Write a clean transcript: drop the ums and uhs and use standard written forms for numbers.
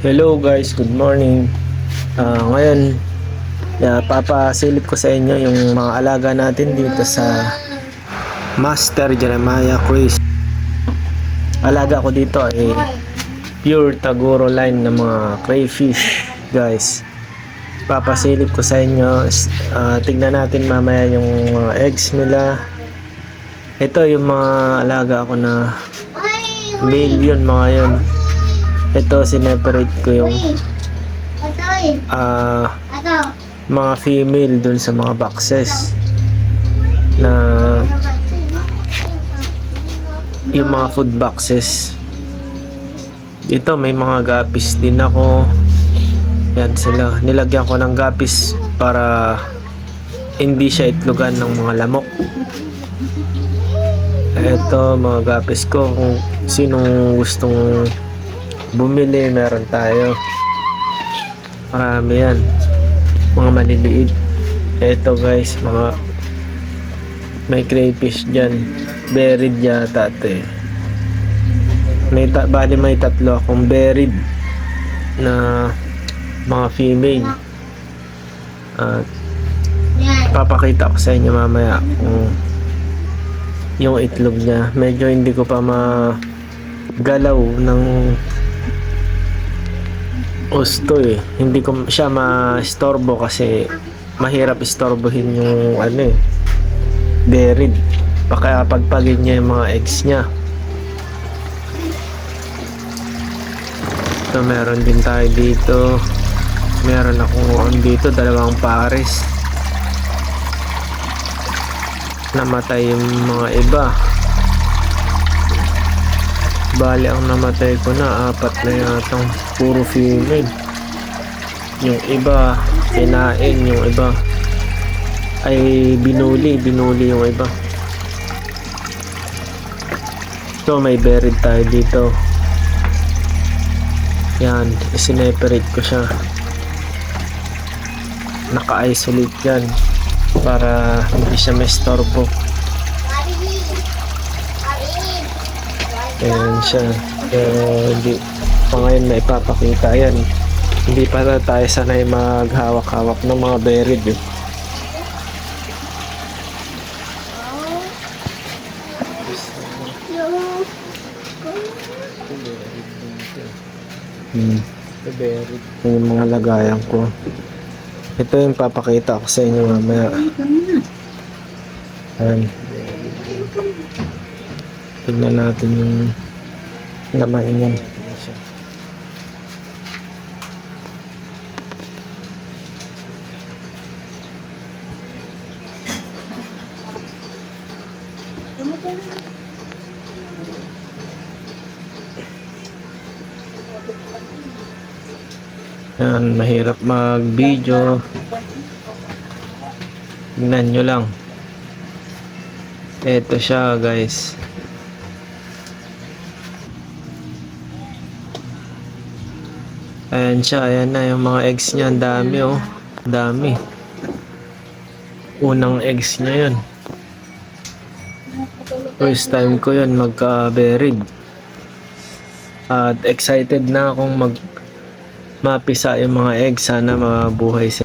Hello guys, good morning. Ngayon, papasilip ko sa inyo yung mga alaga natin dito sa Master Jeremiah Quiz. Alaga ko dito ay pure Taguro line ng mga crayfish, guys. Papasilip ko sa inyo. Tignan natin mamaya yung mga eggs nila. Ito yung mga alaga ko na male yun, mga yun. Ito, sineparate ko yung mga female dun sa mga boxes na yung mga food boxes. Dito may mga gapis din ako. Yan sila, nilagyan ko ng gapis para hindi siya itlogan ng mga lamok. Ito mga gapis ko, kung sinong gustong bumili, meron tayo. Marami yan, mga maliliit. Ito guys, mga may crayfish dyan, buried yata ito eh. Bali may tatlo akong buried na mga female. Papakita ko sa inyo mamaya kung yung itlog niya. Medyo hindi ko pa magalaw ng gusto eh. Hindi ko siya ma-istorbo kasi mahirap istorbohin yung buried. Kaya pagpagin niya yung mga eggs niya. So meron din tayo dito. Meron akong dito dalawang pares. Namatay yung mga iba. Bali ang namatay ko na 4 na yatang puro female. Yung iba kinain, yung iba ay binuli yung iba. So may buried tayo dito. Yan, isineparate ko siya. Naka-isolate yan para hindi siya maistorbo. Ayan siya. Hindi pa ngayon na ipapakita yan. Hindi pa na tayo sanay maghawak-hawak ng mga buried eh. Buried. Yung mga lagayan ko. Ito yung papakita ko sa inyo mamaya. Ayan. Tignan natin yung laman niyan. Yan, mahirap mag-video. Tignan nyo lang. Ito siya guys. Ayan siya, ayan na yung mga eggs niya. Ang dami oh. Ang dami. Unang eggs niya yun. First time ko yun magka-buried. At excited na akong mapisa yung mga eggs. Sana mabuhay sila.